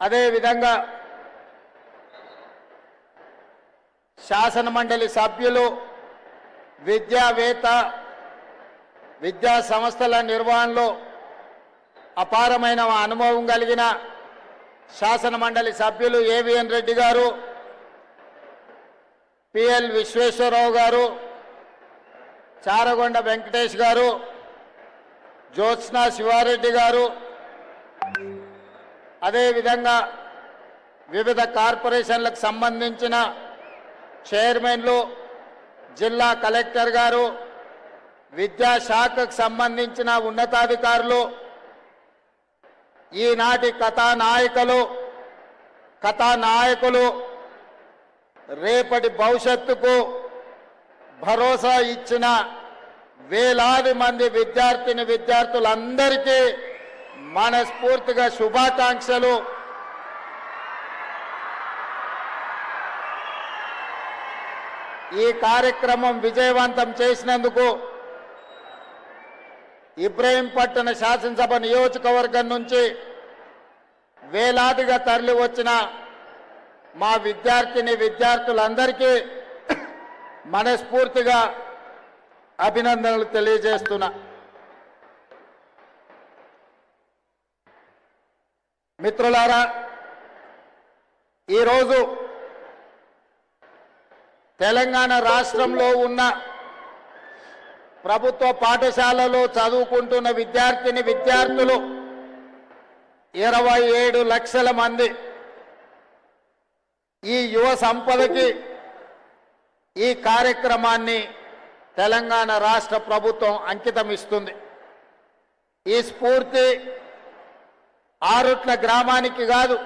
అదేవిధంగా శాసన మండలి సభ్యులు, విద్యావేత్త, విద్యా సంస్థల నిర్వహణలో అపారమైన అనుభవం కలిగిన శాసన మండలి సభ్యులు ఏవిఎన్ రెడ్డి గారు, పిఎల్ విశ్వేశ్వరరావు గారు, చారగొండ వెంకటేష్ గారు, జ్యోత్స్నా శివారెడ్డి గారు, అదేవిధంగా వివిధ కార్పొరేషన్లకు సంబంధించిన చైర్మన్లు, జిల్లా కలెక్టర్ గారు, విద్యాశాఖకు సంబంధించిన ఉన్నతాధికారులు, ఈనాటి కథానాయకులు రేపటి భవిష్యత్తుకు భరోసా ఇచ్చిన వేలాది మంది విద్యార్థులందరికీ మనస్ఫూర్తిగా శుభాకాంక్షలు. ఈ కార్యక్రమం విజయవంతం చేసినందుకు ఇబ్రహీంపట్నం శాసనసభ నియోజకవర్గం నుంచి వేలాదిగా తరలి వచ్చిన మా విద్యార్థులందరికీ మనస్ఫూర్తిగా అభినందనలు తెలియజేస్తున్నా. మిత్రులారా, ఈరోజు తెలంగాణ రాష్ట్రంలో ఉన్న ప్రభుత్వ పాఠశాలలో చదువుకుంటున్న విద్యార్థులు 27 లక్షల మంది. ఈ యువ సంపదకి ఈ కార్యక్రమాన్ని తెలంగాణ రాష్ట్ర ప్రభుత్వం అంకితం ఇస్తుంది. ఈ స్ఫూర్తి ఆరుట్ల గ్రామానికి కాదు,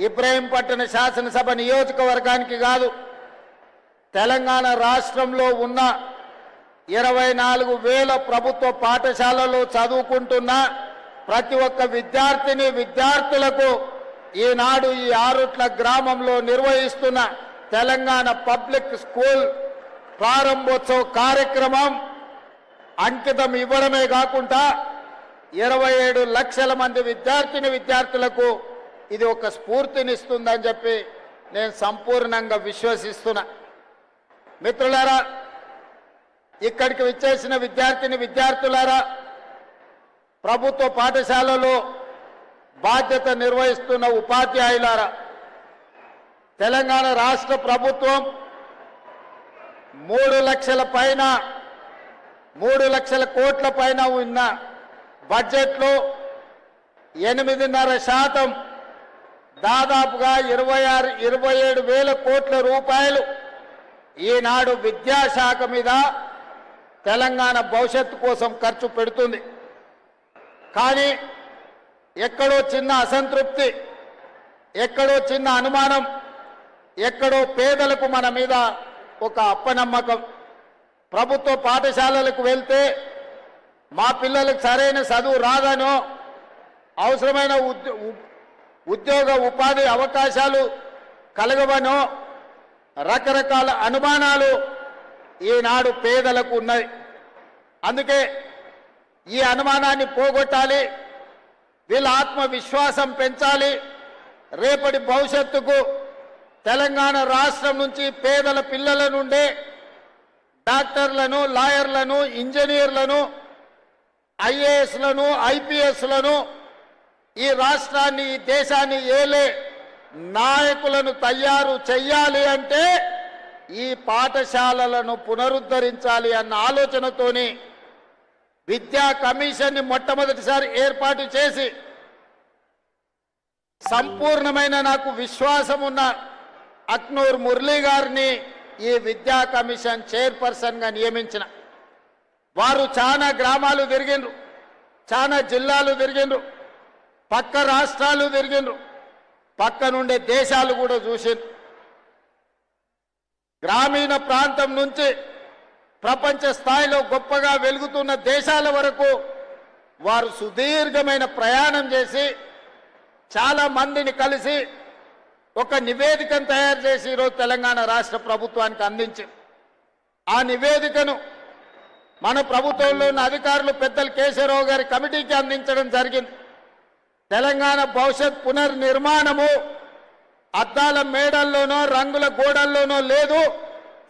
ఇబ్రహీంపట్నం శాసనసభ నియోజకవర్గానికి కాదు, తెలంగాణ రాష్ట్రంలో ఉన్న 24,000 ప్రభుత్వ పాఠశాలలో చదువుకుంటున్న ప్రతి ఒక్క విద్యార్థులకు ఈనాడు ఈ ఆరుట్ల గ్రామంలో నిర్వహిస్తున్న తెలంగాణ పబ్లిక్ స్కూల్ ప్రారంభోత్సవ కార్యక్రమం అంకితం ఇవ్వడమే కాకుండా 27 లక్షల మంది విద్యార్థులకు ఇది ఒక స్ఫూర్తినిస్తుందని చెప్పి నేను సంపూర్ణంగా విశ్వసిస్తున్నా. మిత్రులారా, ఇక్కడికి విచ్చేసిన విద్యార్థులారా, ప్రభుత్వ పాఠశాలలో బాధ్యత నిర్వహిస్తున్న ఉపాధ్యాయులారా, తెలంగాణ రాష్ట్ర ప్రభుత్వం 3 లక్షల కోట్ల పైన ఉన్న బడ్జెట్లో 8.5% దాదాపుగా 27,000 కోట్ల రూపాయలు ఈనాడు విద్యాశాఖ మీద తెలంగాణ భవిష్యత్తు కోసం ఖర్చు పెడుతుంది. కానీ ఎక్కడో చిన్న అసంతృప్తి, ఎక్కడో చిన్న అనుమానం, ఎక్కడో పేదలకు మన మీద ఒక అప్పనమ్మకం. ప్రభుత్వ పాఠశాలలకు వెళ్తే మా పిల్లలకు సరైన చదువు రాదనో, అవసరమైన ఉద్యోగ ఉపాధి అవకాశాలు కలగవనో రకరకాల అనుమానాలు ఈనాడు పేదలకు ఉన్నాయి. అందుకే ఈ అనుమానాన్ని పోగొట్టాలి, వీళ్ళ ఆత్మవిశ్వాసం పెంచాలి. రేపటి భవిష్యత్తుకు తెలంగాణ రాష్ట్రం నుంచి పేదల పిల్లల నుండే డాక్టర్లను, లాయర్లను, ఇంజనీర్లను, ఐఏఎస్లను, ఐపీఎస్లను, ఈ రాష్ట్రాన్ని, ఈ దేశాన్ని ఏలే నాయకులను తయారు చెయ్యాలి అంటే ఈ పాఠశాలలను పునరుద్ధరించాలి అన్న ఆలోచనతోని విద్యా కమిషన్ని మొట్టమొదటిసారి ఏర్పాటు చేసి సంపూర్ణమైన నాకు విశ్వాసం ఉన్న అక్నూర్ మురళీ గారిని ఈ విద్యా కమిషన్ చైర్పర్సన్గా నియమించిన. వారు చాలా గ్రామాలు తిరిగిండ్రు, చాలా జిల్లాలు తిరిగిండ్రు, పక్క రాష్ట్రాలు తిరిగిండ్రు, పక్క నుండే దేశాలు కూడా చూసిండ్రు. గ్రామీణ ప్రాంతం నుంచి ప్రపంచ స్థాయిలో గొప్పగా వెలుగుతున్న దేశాల వరకు వారు సుదీర్ఘమైన ప్రయాణం చేసి చాలా మందిని కలిసి ఒక నివేదికను తయారు చేసి ఈరోజు తెలంగాణ రాష్ట్ర ప్రభుత్వానికి అందించారు. ఆ నివేదికను మన ప్రభుత్వంలో ఉన్న అధికారులు పెద్దలు కేశవరావు గారి కమిటీకి అందించడం జరిగింది. తెలంగాణ భవిష్యత్ పునర్నిర్మాణము అద్దాల మేడల్లోనో రంగుల గోడల్లోనో లేదు.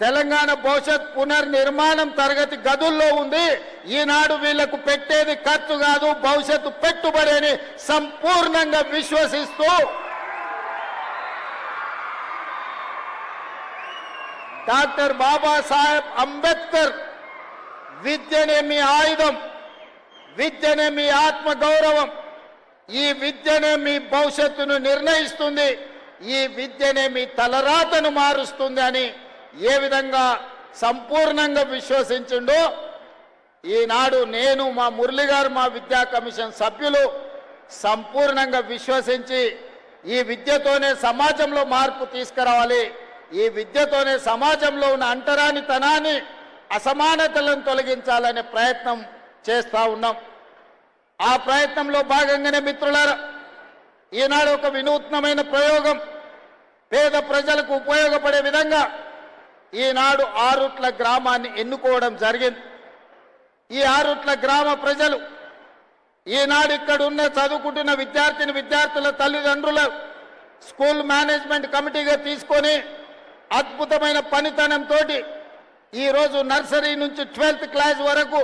తెలంగాణ భవిష్యత్ పునర్నిర్మాణం తరగతి గదుల్లో ఉంది. ఈనాడు వీళ్లకు పెట్టేది ఖర్చు కాదు, భవిష్యత్తు పెట్టుబడి అని సంపూర్ణంగా విశ్వసిస్తూ డాక్టర్ బాబాసాహెబ్ అంబేద్కర్ విద్యనే మీ ఆయుధం, విద్యనే మీ ఆత్మ గౌరవం, ఈ విద్యనే మీ భవిష్యత్తును నిర్ణయిస్తుంది, ఈ విద్యనే మీ తలరాతను మారుస్తుంది అని ఏ విధంగా సంపూర్ణంగా విశ్వసించిండో ఈనాడు నేను, మా మురళి గారు, మా విద్యా కమిషన్ సభ్యులు సంపూర్ణంగా విశ్వసించి ఈ విద్యతోనే సమాజంలో మార్పు తీసుకురావాలి, ఈ విద్యతోనే సమాజంలో ఉన్న అంటరానితనాన్ని అసమానతలను తొలగించాలనే ప్రయత్నం చేస్తూ ఉన్నాం. ఆ ప్రయత్నంలో భాగంగానే మిత్రులారా ఈనాడు ఒక వినూత్నమైన ప్రయోగం పేద ప్రజలకు ఉపయోగపడే విధంగా ఈనాడు ఆరుట్ల గ్రామాన్ని ఎన్నుకోవడం జరిగింది. ఈ ఆరుట్ల గ్రామ ప్రజలు ఈనాడు ఇక్కడ ఉన్న చదువుకుంటున్న విద్యార్థుల తల్లిదండ్రుల స్కూల్ మేనేజ్మెంట్ కమిటీగా తీసుకొని అద్భుతమైన పనితనంతో ఈరోజు నర్సరీ నుంచి 12th క్లాస్ వరకు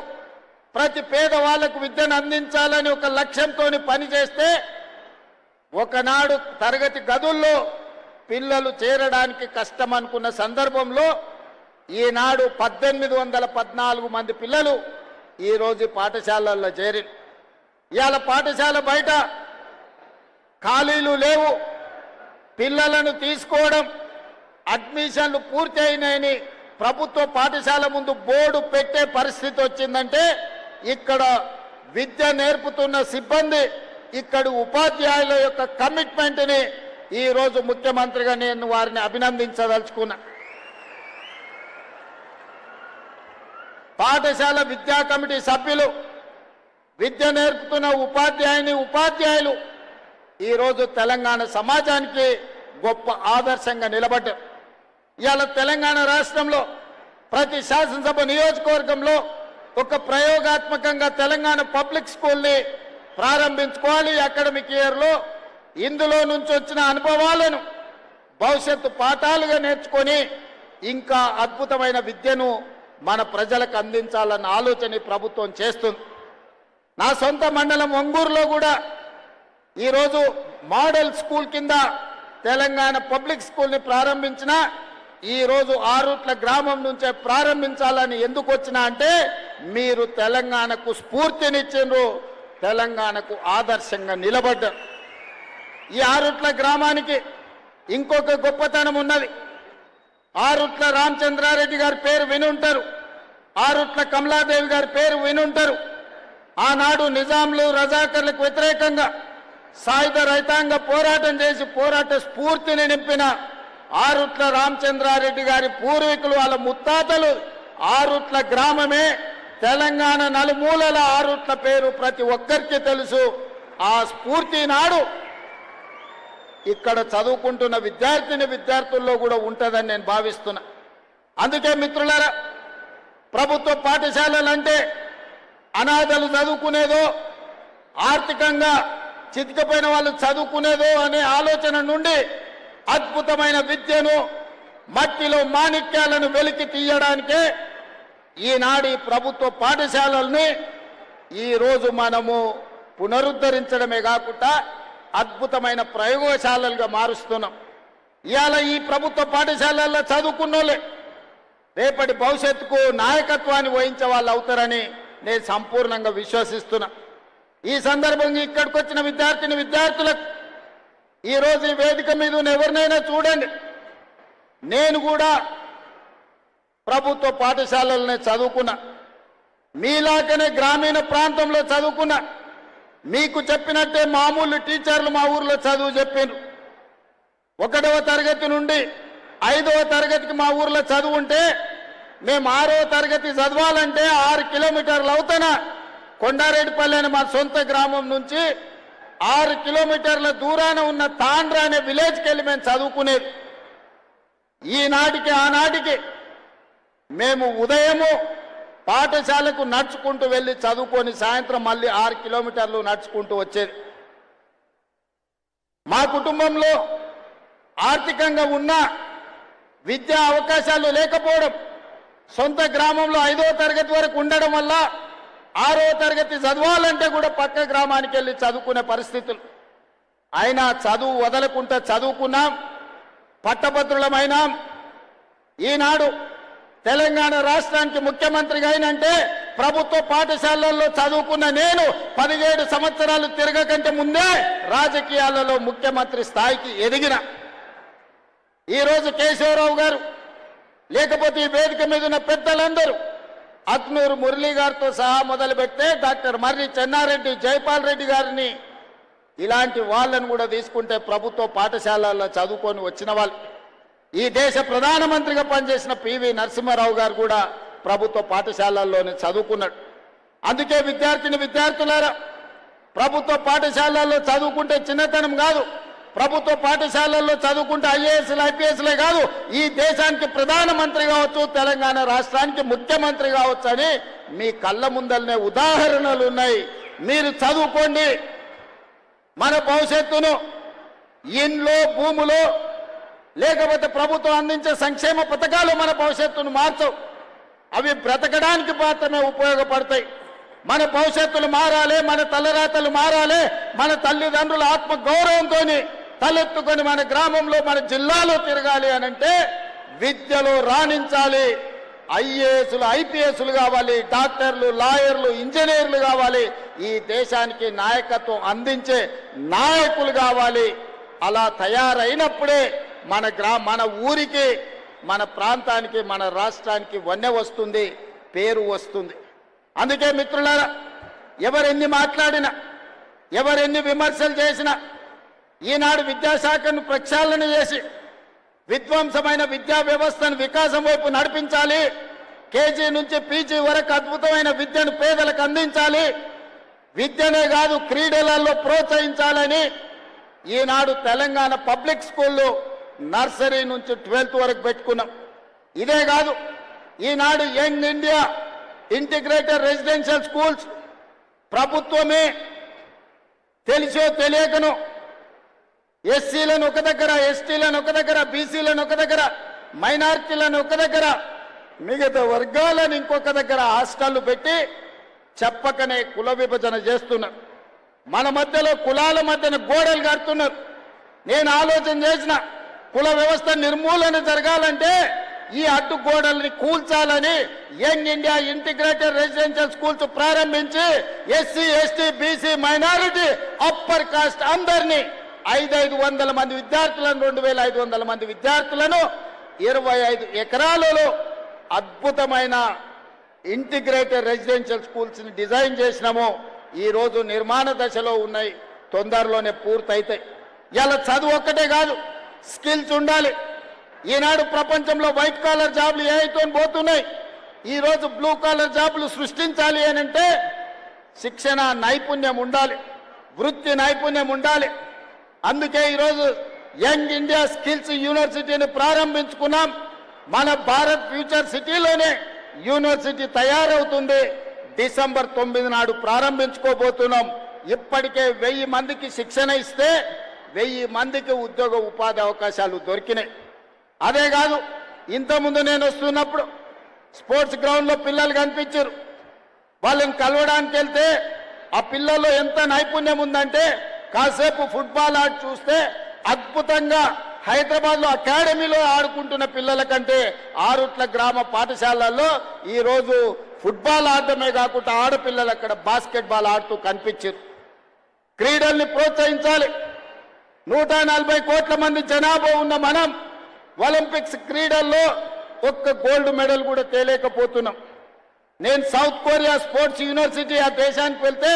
ప్రతి పేదవాళ్లకు విద్యను అందించాలని ఒక లక్ష్యంతో పనిచేస్తే ఒకనాడు తరగతి గదుల్లో పిల్లలు చేరడానికి కష్టం అనుకున్న సందర్భంలో ఈనాడు 1814 మంది పిల్లలు ఈరోజు పాఠశాలల్లో చేరి ఇవాళ పాఠశాల బయట ఖాళీలు లేవు, పిల్లలను తీసుకోవడం అడ్మిషన్లు పూర్తి అయినాయని ప్రభుత్వ పాఠశాల ముందు బోర్డు పెట్టే పరిస్థితి వచ్చిందంటే ఇక్కడ విద్య నేర్పుతున్న సిబ్బంది, ఇక్కడ ఉపాధ్యాయుల యొక్క కమిట్మెంట్ని ఈరోజు ముఖ్యమంత్రిగా నేను వారిని అభినందించదలుచుకున్నా. పాఠశాల విద్యా కమిటీ సభ్యులు, విద్య నేర్పుతున్న ఉపాధ్యాయులు ఈరోజు తెలంగాణ సమాజానికి గొప్ప ఆదర్శంగా నిలబడ్డారు. ఇవాళ తెలంగాణ రాష్ట్రంలో ప్రతి శాసనసభ నియోజకవర్గంలో ఒక ప్రయోగాత్మకంగా తెలంగాణ పబ్లిక్ స్కూల్ని ప్రారంభించుకోవాలి. అకాడమిక్ ఇయర్లో ఇందులో నుంచి వచ్చిన అనుభవాలను భవిష్యత్తు పాఠాలుగా నేర్చుకొని ఇంకా అద్భుతమైన విద్యను మన ప్రజలకు అందించాలన్న ఆలోచన ప్రభుత్వం చేస్తుంది. నా సొంత మండలం ఒంగూరులో కూడా ఈరోజు మోడల్ స్కూల్ కింద తెలంగాణ పబ్లిక్ స్కూల్ని ప్రారంభించిన ఈరోజు ఆరుట్ల గ్రామం నుంచే ప్రారంభించాలని ఎందుకు వచ్చినా అంటే మీరు తెలంగాణకు స్ఫూర్తినిచ్చిండ్రు, తెలంగాణకు ఆదర్శంగా నిలబడ్డారు. ఈ ఆరుట్ల గ్రామానికి ఇంకొక గొప్పతనం ఉన్నది. ఆరుట్ల రామచంద్రారెడ్డి గారి పేరు వినుంటారు, ఆరుట్ల కమలాదేవి గారి పేరు వినుంటారు. ఆనాడు నిజాంలు రజాకర్లకు వ్యతిరేకంగా సాయుధ రైతాంగ పోరాటం చేసి పోరాట స్ఫూర్తిని నింపిన ఆరుట్ల రామచంద్రారెడ్డి గారి పూర్వీకులు, వాళ్ళ ముత్తాతలు ఆరుట్ల గ్రామమే. తెలంగాణ నలుమూలల ఆరుట్ల పేరు ప్రతి ఒక్కరికి తెలుసు. ఆ స్ఫూర్తి నాడు ఇక్కడ చదువుకుంటున్న విద్యార్థుల్లో కూడా ఉంటుందని నేను భావిస్తున్నా. అందుకే మిత్రులారా, ప్రభుత్వ పాఠశాలలంటే అనాథలు చదువుకునేదో, ఆర్థికంగా చితికిపోయిన వాళ్ళు చదువుకునేదో అనే ఆలోచన నుండి అద్భుతమైన విద్యను, మట్టిలో మాణిక్యాలను వెలికి తీయడానికే ఈనాడు ఈ ప్రభుత్వ పాఠశాలల్ని ఈరోజు మనము పునరుద్ధరించడమే కాకుండా అద్భుతమైన ప్రయోగశాలలుగా మారుస్తున్నాం. ఇవాళ ఈ ప్రభుత్వ పాఠశాలల్లో చదువుకున్నోళ్ళే రేపటి భవిష్యత్తుకు నాయకత్వాన్ని వహించే వాళ్ళు అవుతారని నేను సంపూర్ణంగా విశ్వసిస్తున్నా. ఈ సందర్భంగా ఇక్కడికి వచ్చిన విద్యార్థులకు ఈరోజు ఈ వేదిక మీద ఎవరినైనా చూడండి, నేను కూడా ప్రభుత్వ పాఠశాలలనే చదువుకున్నా, మీలాగనే గ్రామీణ ప్రాంతంలో చదువుకున్నా. మీకు చెప్పినట్టే మామూలు టీచర్లు మా ఊర్లో చదువు చెప్పారు. 1వ తరగతి నుండి 5వ తరగతికి మా ఊర్లో చదువు ఉంటే మేము 6వ తరగతి చదవాలంటే 6 కిలోమీటర్లు అవుతానా కొండారెడ్డిపల్లి అనే మా సొంత గ్రామం నుంచి 6 కిలోమీటర్ల దూరాన ఉన్న తాండ్ర అనే విలేజ్కి వెళ్ళి మేము చదువుకునేది. ఆనాటికి మేము ఉదయము పాఠశాలకు నడుచుకుంటూ వెళ్ళి చదువుకొని సాయంత్రం మళ్ళీ 6 కిలోమీటర్లు నడుచుకుంటూ వచ్చేది. మా కుటుంబంలో ఆర్థికంగా ఉన్న విద్యా అవకాశాలు లేకపోవడం, సొంత గ్రామంలో 5వ తరగతి వరకు ఉండడం వల్ల 6వ తరగతి చదవాలంటే కూడా పక్క గ్రామానికి వెళ్ళి చదువుకునే పరిస్థితులు. అయినా చదువు వదలకుండా చదువుకున్నాం, పట్టభద్రులమైనాం. ఈనాడు తెలంగాణ రాష్ట్రానికి ముఖ్యమంత్రిగా అయినంటే ప్రభుత్వ పాఠశాలల్లో చదువుకున్న నేను 17 సంవత్సరాలు తిరగకంటే ముందే రాజకీయాలలో ముఖ్యమంత్రి స్థాయికి ఎదిగిన. ఈరోజు కేశవరావు గారు, లేకపోతే ఈ వేదిక మీద ఉన్న పెద్దలందరూ అక్నూరు మురళీ గారితో సహా మొదలు పెడితే డాక్టర్ మర్రి చెన్నారెడ్డి, జైపాల్ రెడ్డి గారిని, ఇలాంటి వాళ్ళను కూడా తీసుకుంటే ప్రభుత్వ పాఠశాలల్లో చదువుకొని వచ్చిన వాళ్ళు. ఈ దేశ ప్రధానమంత్రిగా పనిచేసిన పివి నరసింహారావు గారు కూడా ప్రభుత్వ పాఠశాలల్లోనే చదువుకున్నాడు. అందుకే విద్యార్థులారా, ప్రభుత్వ పాఠశాలల్లో చదువుకుంటే చిన్నతనం కాదు, ప్రభుత్వ పాఠశాలల్లో చదువుకుంటే ఐఏఎస్లు ఐపీఎస్లే కాదు, ఈ దేశానికి ప్రధానమంత్రి కావచ్చు, తెలంగాణ రాష్ట్రానికి ముఖ్యమంత్రి కావచ్చు అని మీ కళ్ళ ముందరనే ఉదాహరణలు ఉన్నాయి. మీరు చదువుకోండి. మన భవిష్యత్తును ఇంట్లో, భూములో, లేకపోతే ప్రభుత్వం అందించే సంక్షేమ పథకాలు మన భవిష్యత్తును మార్చవు. అవి బ్రతకడానికి మాత్రమే ఉపయోగపడతాయి. మన భవిష్యత్తులు మారాలి, మన తలరాతలు మారాలి, మన తల్లిదండ్రుల ఆత్మ గౌరవంతో తలెత్తుకొని మన గ్రామంలో, మన జిల్లాలో తిరగాలి అనంటే విద్యలో రాణించాలి. ఐఏఎస్లు ఐపీఎస్లు కావాలి, డాక్టర్లు, లాయర్లు, ఇంజనీర్లు కావాలి. ఈ దేశానికి నాయకత్వం అందించే నాయకులు కావాలి. అలా తయారైనప్పుడే మన ఊరికి, మన ప్రాంతానికి, మన రాష్ట్రానికి వన్నె వస్తుంది, పేరు వస్తుంది. అందుకే మిత్రులారా, ఎవరెన్ని మాట్లాడినా, ఎవరెన్ని విమర్శలు చేసినా, ఈనాడు విద్యాశాఖను ప్రక్షాళన చేసి విధ్వంసమైన విద్యా వ్యవస్థను వికాసం వైపు నడిపించాలి. కేజీ నుంచి పీజీ వరకు అద్భుతమైన విద్యను పేదలకు అందించాలి. విద్యనే కాదు, క్రీడలలో ప్రోత్సహించాలని ఈనాడు తెలంగాణ పబ్లిక్ స్కూల్లో నర్సరీ నుంచి 12th వరకు పెట్టుకున్నాం. ఇదే కాదు, ఈనాడు young India integrated residential schools ప్రభుత్వమే తెలిసో తెలియకనో ఎస్సీలను ఒక దగ్గర, ఎస్టీలను ఒక దగ్గర, బీసీలను ఒక దగ్గర, మైనారిటీలను ఒక దగ్గర, మిగతా వర్గాలను ఇంకొక దగ్గర హాస్టళ్లు పెట్టి చెప్పకనే కుల విభజన చేస్తున్నారు. మన మధ్యలో కులాల మధ్యన గోడలు కడుతున్నారు. నేను ఆలోచన చేసిన, కుల వ్యవస్థ నిర్మూలన జరగాలంటే ఈ అడ్డు గోడల్ని కూల్చాలని young India integrated residential schools ప్రారంభించి SC, ST, BC, minority, upper caste అందరినీ 500 మంది విద్యార్థులను, 2500 మంది విద్యార్థులను 25 ఎకరాలలో అద్భుతమైన ఇంటిగ్రేటెడ్ రెసిడెన్షియల్ స్కూల్స్ ని డిజైన్ చేసినాము. ఈ రోజు నిర్మాణ దశలో ఉన్నాయి, తొందరలోనే పూర్తయితాయి. ఇలా చదువు ఒక్కటే కాదు, స్కిల్స్ ఉండాలి. ఈనాడు ప్రపంచంలో వైట్ కాలర్ జాబ్లు ఏఐతో పోతున్నాయి. ఈ రోజు బ్లూ కాలర్ జాబ్లు సృష్టించాలి అని అంటే శిక్షణ నైపుణ్యం ఉండాలి, వృత్తి నైపుణ్యం ఉండాలి. అందుకే ఈరోజు యంగ్ ఇండియా స్కిల్స్ యూనివర్సిటీని ప్రారంభించుకున్నాం. మన భారత్ ఫ్యూచర్ సిటీలోనే యూనివర్సిటీ తయారవుతుంది. డిసెంబర్ 9 నాడు ప్రారంభించుకోబోతున్నాం. ఇప్పటికే 1000 మందికి శిక్షణ ఇస్తే 1000 మందికి ఉద్యోగ ఉపాధి అవకాశాలు దొరికినాయి. అదే కాదు, ఇంతకుముందు నేను వస్తున్నప్పుడు స్పోర్ట్స్ గ్రౌండ్లో పిల్లలు కనిపించారు. వాళ్ళని కలవడానికి వెళ్తే ఆ పిల్లల్లో ఎంత నైపుణ్యం ఉందంటే, కాసేపు ఫుట్బాల్ ఆడి చూస్తే అద్భుతంగా హైదరాబాద్లో అకాడమీలో ఆడుకుంటున్న పిల్లల కంటే ఆరుట్ల గ్రామ పాఠశాలల్లో ఈరోజు ఫుట్బాల్ ఆడటమే కాకుండా ఆడపిల్లలు అక్కడ బాస్కెట్బాల్ ఆడుతూ కనిపించారు. క్రీడల్ని ప్రోత్సహించాలి. 140 కోట్ల మంది జనాభా ఉన్న మనం ఒలింపిక్స్ క్రీడల్లో ఒక్క గోల్డ్ మెడల్ కూడా తేలేకపోతున్నాం. నేను సౌత్ కొరియా స్పోర్ట్స్ యూనివర్సిటీ ఆ దేశానికి వెళ్తే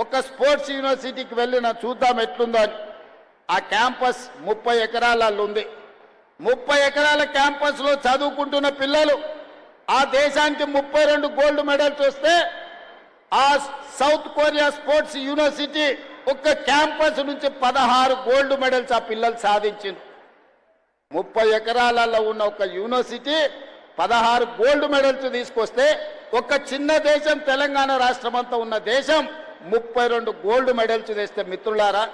ఒక స్పోర్ట్స్ యూనివర్సిటీకి వెళ్ళి నా చూద్దాం ఎట్లుందో అని. ఆ క్యాంపస్ 30 ఎకరాలలో ఉంది. 30 ఎకరాల క్యాంపస్లో చదువుకుంటున్న పిల్లలు ఆ దేశానికి 32 గోల్డ్ మెడల్స్ వస్తే ఆ సౌత్ కొరియా స్పోర్ట్స్ యూనివర్సిటీ ఒక్క క్యాంపస్ నుంచి 16 గోల్డ్ మెడల్స్ ఆ పిల్లలు సాధించింది. 30 ఎకరాలలో ఉన్న ఒక యూనివర్సిటీ 16 గోల్డ్ మెడల్స్ తీసుకొస్తే ఒక చిన్న దేశం తెలంగాణ రాష్ట్రం అంతా ఉన్న దేశం 32 గోల్డ్ మెడల్స్ తెస్తే మిత్రులారా,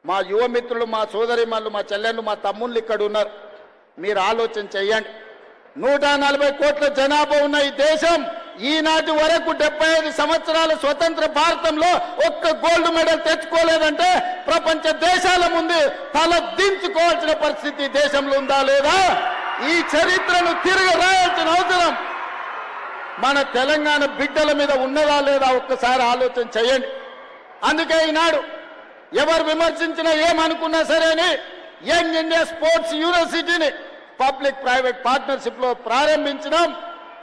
మా యువమిత్రులు, మా సోదరిమణులు, మా చెల్లెళ్ళు, మా తమ్ముళ్ళు ఇక్కడ ఉన్నారు. మీరు ఆలోచన చెయ్యండి. 140 కోట్ల జనాభా ఉన్న ఈ దేశం ఈనాటి వరకు 75 సంవత్సరాల స్వతంత్ర భారతంలో ఒక్క గోల్డ్ మెడల్ తెచ్చుకోలేదంటే ప్రపంచ దేశాల ముందు తల దించుకోవాల్సిన పరిస్థితి దేశంలో ఉందా లేదా? ఈ చరిత్రను తిరిగి రాయాల్సిన అవసరం మన తెలంగాణ బిడ్డల మీద ఉన్నదా లేదా ఒక్కసారి ఆలోచన చేయండి. అందుకే ఈనాడు ఎవరు విమర్శించినా ఏమనుకున్నా సరే అని యంగ్ ఇండియా స్పోర్ట్స్ యూనివర్సిటీని పబ్లిక్ ప్రైవేట్ పార్ట్నర్షిప్ లో ప్రారంభించడం.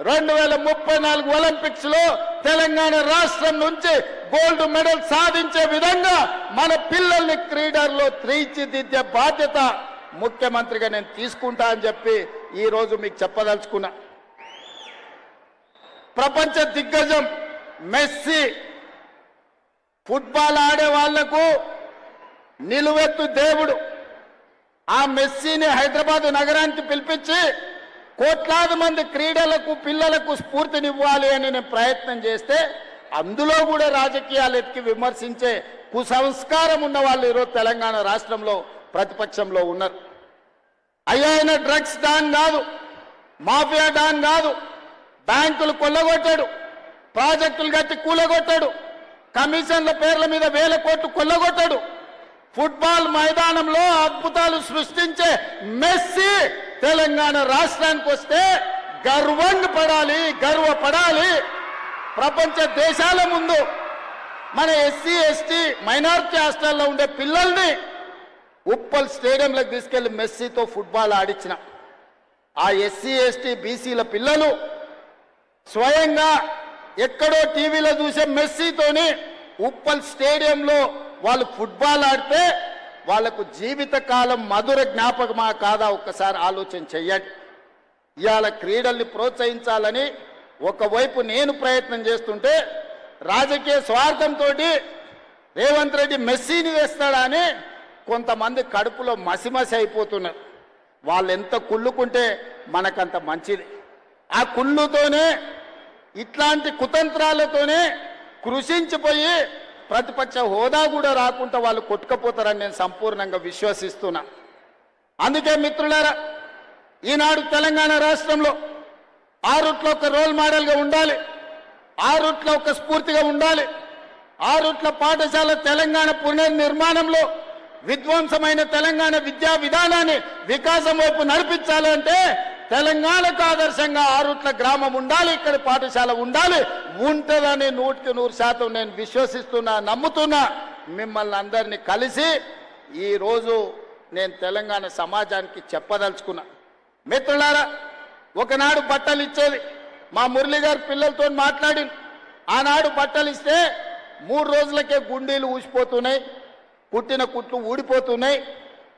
2034 ఒలింపిక్స్ లో తెలంగాణ రాష్ట్రం నుంచి గోల్డ్ మెడల్ సాధించే విధంగా మన పిల్లల్ని క్రీడల్లో తీర్చిదిద్దే బాధ్యత ముఖ్యమంత్రిగా నేను తీసుకుంటా అని చెప్పి ఈ రోజు మీకు చెప్పదలుచుకున్నా. ప్రపంచ దిగ్గజం మెస్సీ ఫుట్బాల్ ఆడే వాళ్లకు నిలువెత్తు దేవుడు. ఆ మెస్సీని హైదరాబాద్ నగరానికి పిలిపించి కోట్లాది మంది క్రీడలకు పిల్లలకు స్ఫూర్తినివ్వాలి అని నేను ప్రయత్నం చేస్తే అందులో కూడా రాజకీయాలు ఎత్తి విమర్శించే కుసంస్కారం ఉన్న వాళ్ళు ఈరోజు తెలంగాణ రాష్ట్రంలో ప్రతిపక్షంలో ఉన్నారు. ఆయన డ్రగ్స్ డాన్ కాదు, మాఫియా డాన్ కాదు, బ్యాంకులు కొల్లగొట్టాడు, ప్రాజెక్టులు కట్టి కూలగొట్టాడు, కమిషన్ల పేర్ల మీద 1000 కోట్లు కొల్లగొట్టాడు. ఫుట్బాల్ మైదానంలో అద్భుతాలు సృష్టించే మెస్సీ తెలంగాణ రాష్ట్రానికి వస్తే గర్వపడాలి. ప్రపంచ దేశాల ముందు మన ఎస్సీ ఎస్టీ మైనారిటీ హాస్టల్లో ఉండే పిల్లల్ని ఉప్పల్ స్టేడియంలోకి తీసుకెళ్లి మెస్సీతో ఫుట్బాల్ ఆడించిన ఆ ఎస్సీ ఎస్టీ బీసీల పిల్లలు స్వయంగా ఎక్కడో టీవీలో చూసే మెస్సీతోని ఉప్పల్ స్టేడియంలో వాళ్ళు ఫుట్బాల్ ఆడితే వాళ్లకు జీవితకాలం మధుర జ్ఞాపకమా కాదా ఒక్కసారి ఆలోచన చెయ్యండి. ఇవాళ క్రీడల్ని ప్రోత్సహించాలని ఒకవైపు నేను ప్రయత్నం చేస్తుంటే రాజకీయ స్వార్థంతో రేవంత్ రెడ్డి మెస్సీని వేస్తాడని కొంతమంది కడుపులో మసిమసి అయిపోతున్నారు. వాళ్ళు ఎంత కుళ్ళుకుంటే మనకంత మంచిది. ఆ కుళ్ళుతోనే ఇట్లాంటి కుతంత్రాలతోనే కృషించిపోయి ప్రతిపక్ష హోదా కూడా రాకుండా వాళ్ళు కొట్టుకపోతారని నేను సంపూర్ణంగా విశ్వసిస్తున్నా. అందుకే మిత్రులారా, ఈనాడు తెలంగాణ రాష్ట్రంలో ఆ రూట్లో ఒక రోల్ మోడల్గా ఉండాలి, ఆ రూట్లో ఒక స్ఫూర్తిగా ఉండాలి. ఆ రూట్ల పాఠశాల తెలంగాణ పునర్నిర్మాణంలో విధ్వంసమైన తెలంగాణ విద్యా విధానాన్ని వికాసం వైపు నడిపించాలంటే తెలంగాణకు ఆదర్శంగా ఆ రూట్ల గ్రామం ఉండాలి, ఇక్కడ పాఠశాల ఉండాలి. ఉంటుందని 100% నేను విశ్వసిస్తున్నా, నమ్ముతున్నా. మిమ్మల్ని అందరినీ కలిసి ఈరోజు నేను తెలంగాణ సమాజానికి చెప్పదలుచుకున్నా. మిత్రులారా, ఒకనాడు బట్టలు ఇచ్చేది మా మురళి గారి పిల్లలతో మాట్లాడి, ఆనాడు బట్టలు ఇస్తే 3 రోజులకే గుండీలు ఊసిపోతున్నాయి, కుట్టిన కుట్లు ఊడిపోతున్నాయి,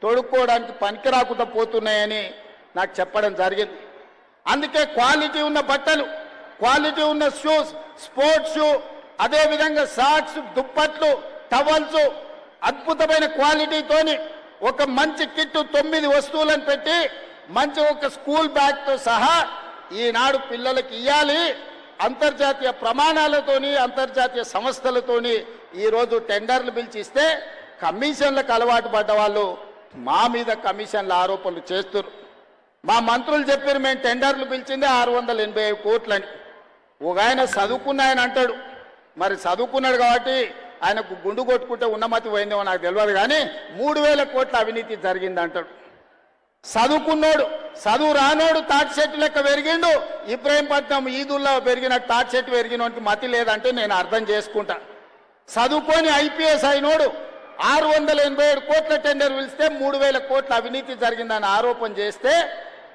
తొడుక్కోవడానికి పనికి రాకుండా పోతున్నాయని నాకు చెప్పడం జరిగింది. అందుకే క్వాలిటీ ఉన్న బట్టలు, క్వాలిటీ ఉన్న షూస్, స్పోర్ట్స్ షూ, అదేవిధంగా సాక్స్, దుప్పట్లు, టవల్స్ అద్భుతమైన క్వాలిటీతోని ఒక మంచి కిట్టు 9 వస్తువులను పెట్టి మంచి ఒక స్కూల్ బ్యాగ్తో సహా ఈనాడు పిల్లలకి ఇవ్వాలి. అంతర్జాతీయ ప్రమాణాలతోని అంతర్జాతీయ సంస్థలతోని ఈరోజు టెండర్లు పిలిచి ఇస్తే కమిషన్లకు అలవాటు పడ్డ వాళ్ళు మా మీద కమిషన్ల ఆరోపణలు చేస్తున్నారు. మా మంత్రులు చెప్పారు మేము టెండర్లు పిలిచిందే 685 కోట్లని. ఒక ఆయన చదువుకున్న ఆయన అంటాడు, మరి చదువుకున్నాడు కాబట్టి ఆయనకు గుండు కొట్టుకుంటే ఉన్నమతి పోయిందేమో నాకు తెలియదు, కానీ 3000 కోట్ల అవినీతి జరిగింది అంటాడు. చదువుకున్నాడు, చదువు రానోడు తాటి చెట్టు లెక్క పెరిగిండు. ఇబ్రాహీంపట్నం ఈదుల్లో పెరిగిన తాటి చెట్టు పెరిగినోడికి మతి లేదంటే నేను అర్థం చేసుకుంటా. చదువుకొని ఐపీఎస్ అయినోడు 687 కోట్ల టెండర్ పిలిస్తే 3000 కోట్ల అవినీతి జరిగిందని ఆరోపణ చేస్తే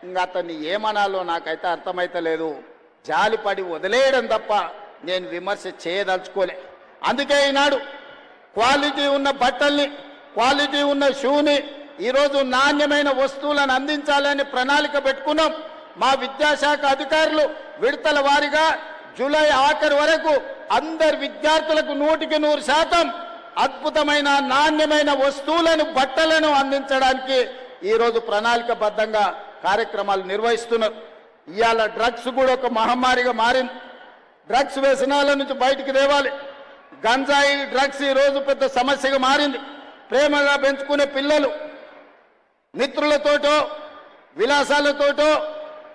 ఇంకా అతన్ని ఏమనాలో నాకైతే అర్థమైతలేదు. జాలిపడి వదిలేయడం తప్ప నేను విమర్శ చేయదలుచుకోలే. అందుకే ఈనాడు క్వాలిటీ ఉన్న బట్టల్ని, క్వాలిటీ ఉన్న షూని, ఈరోజు నాణ్యమైన వస్తువులను అందించాలని ప్రణాళిక పెట్టుకున్నాం. మా విద్యాశాఖ అధికారులు విడతల వారీగా జూలై ఆఖరి వరకు అందరి విద్యార్థులకు 100% అద్భుతమైన నాణ్యమైన వస్తువులను, బట్టలను అందించడానికి ఈరోజు ప్రణాళికబద్ధంగా కార్యక్రమాలు నిర్వహిస్తున్నారు. ఇవాళ డ్రగ్స్ కూడా ఒక మహమ్మారిగా మారింది. డ్రగ్స్ వ్యసనాల నుంచి బయటికి తేవాలి. గంజాయి డ్రగ్స్ ఈరోజు పెద్ద సమస్యగా మారింది. ప్రేమగా పెంచుకునే పిల్లలు మిత్రులతోటో విలాసాలతోటో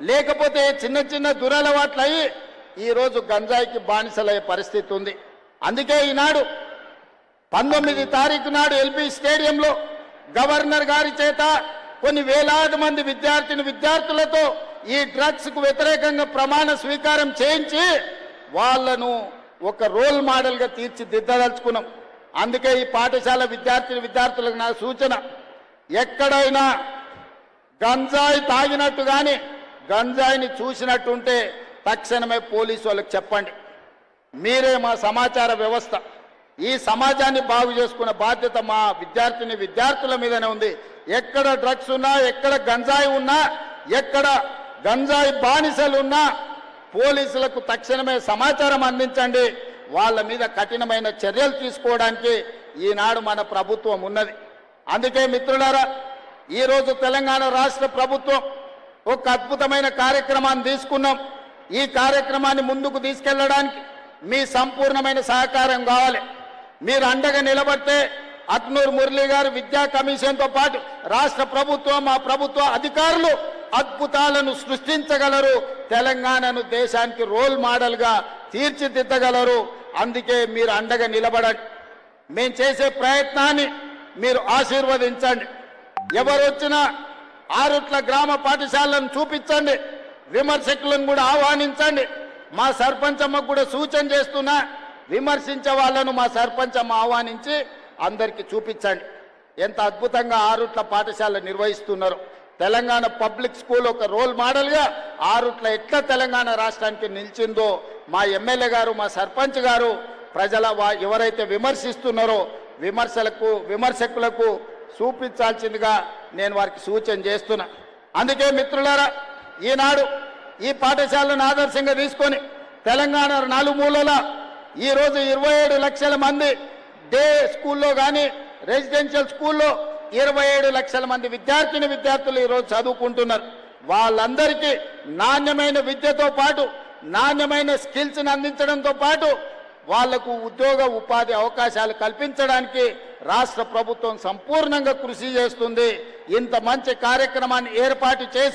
లేకపోతే చిన్న చిన్న దురలవాట్లు అయ్యి ఈరోజు గంజాయికి బానిసలయ్యే పరిస్థితి ఉంది. అందుకే ఈనాడు 19 తారీఖు నాడు ఎల్బీ స్టేడియంలో గవర్నర్ గారి చేత కొన్ని వేలాది మంది విద్యార్థులతో ఈ డ్రగ్స్ కు వ్యతిరేకంగా ప్రమాణ స్వీకారం చేయించి వాళ్లను ఒక రోల్ మోడల్ గా తీర్చిదిద్దదలుచుకున్నాం. అందుకే ఈ పాఠశాల విద్యార్థులకు నా సూచన, ఎక్కడైనా గంజాయి తాగినట్టు కానీ గంజాయిని చూసినట్టుంటే తక్షణమే పోలీసు వాళ్ళకి చెప్పండి. మీరే మా సమాచార వ్యవస్థ. ఈ సమాజాన్ని బాగు చేసుకునే బాధ్యత మా విద్యార్థుల మీదనే ఉంది. ఎక్కడ డ్రగ్స్ ఉన్నా, ఎక్కడ గంజాయి ఉన్నా, ఎక్కడ గంజాయి బానిసలు ఉన్నా పోలీసులకు తక్షణమే సమాచారం అందించండి. వాళ్ళ మీద కఠినమైన చర్యలు తీసుకోవడానికి ఈనాడు మన ప్రభుత్వం ఉన్నది. అందుకే మిత్రులారా, ఈరోజు తెలంగాణ రాష్ట్ర ప్రభుత్వం ఒక అద్భుతమైన కార్యక్రమాన్ని తీసుకున్నాం. ఈ కార్యక్రమాన్ని ముందుకు తీసుకెళ్లడానికి మీ సంపూర్ణమైన సహకారం కావాలి. మీరు అండగా నిలబడితే అక్నూర్ మురళి గారు విద్యా కమిషన్తో పాటు రాష్ట్ర ప్రభుత్వం, మా ప్రభుత్వ అధికారులు అద్భుతాలను సృష్టించగలరు. తెలంగాణను దేశానికి రోల్ మోడల్గా తీర్చిదిద్దగలరు. అందుకే మీరు అండగా నిలబడండి. మేము చేసే ప్రయత్నాన్ని మీరు ఆశీర్వదించండి. ఎవరు వచ్చినా ఆరుట్ల గ్రామ పాఠశాలను చూపించండి. విమర్శకులను కూడా ఆహ్వానించండి. మా సర్పంచమ్మకు కూడా సూచన చేస్తున్నా, విమర్శించే వాళ్ళను మా సర్పంచమ్మ ఆహ్వానించి అందరికీ చూపించండి ఎంత అద్భుతంగా ఆరుట్ల పాఠశాల నిర్వహిస్తున్నారు. తెలంగాణ పబ్లిక్ స్కూల్ ఒక రోల్ మోడల్గా ఆరుట్ల ఎట్లా తెలంగాణ రాష్ట్రానికి నిలిచిందో మా ఎమ్మెల్యే గారు, మా సర్పంచ్ గారు ఎవరైతే విమర్శిస్తున్నారో విమర్శకులకు చూపించాల్సిందిగా నేను వారికి సూచన చేస్తున్నా. అందుకే మిత్రులారా, ఈనాడు ఈ పాఠశాలను ఆదర్శంగా తీసుకొని తెలంగాణ నలుమూలల ఈరోజు 27 లక్షల మంది డే స్కూల్లో కానీ రెసిడెన్షియల్ స్కూల్లో 27 లక్షల మంది విద్యార్థులు ఈరోజు చదువుకుంటున్నారు. వాళ్ళందరికీ నాణ్యమైన విద్యతో పాటు నాణ్యమైన స్కిల్స్ని అందించడంతో పాటు వాళ్లకు ఉపాధి అవకాశాలు కల్పించడానికి రాష్ట్ర ప్రభుత్వం సంపూర్ణంగా కృషి చేస్తుంది. ఇంత మంచి కార్యక్రమాన్ని ఏర్పాటు చేసి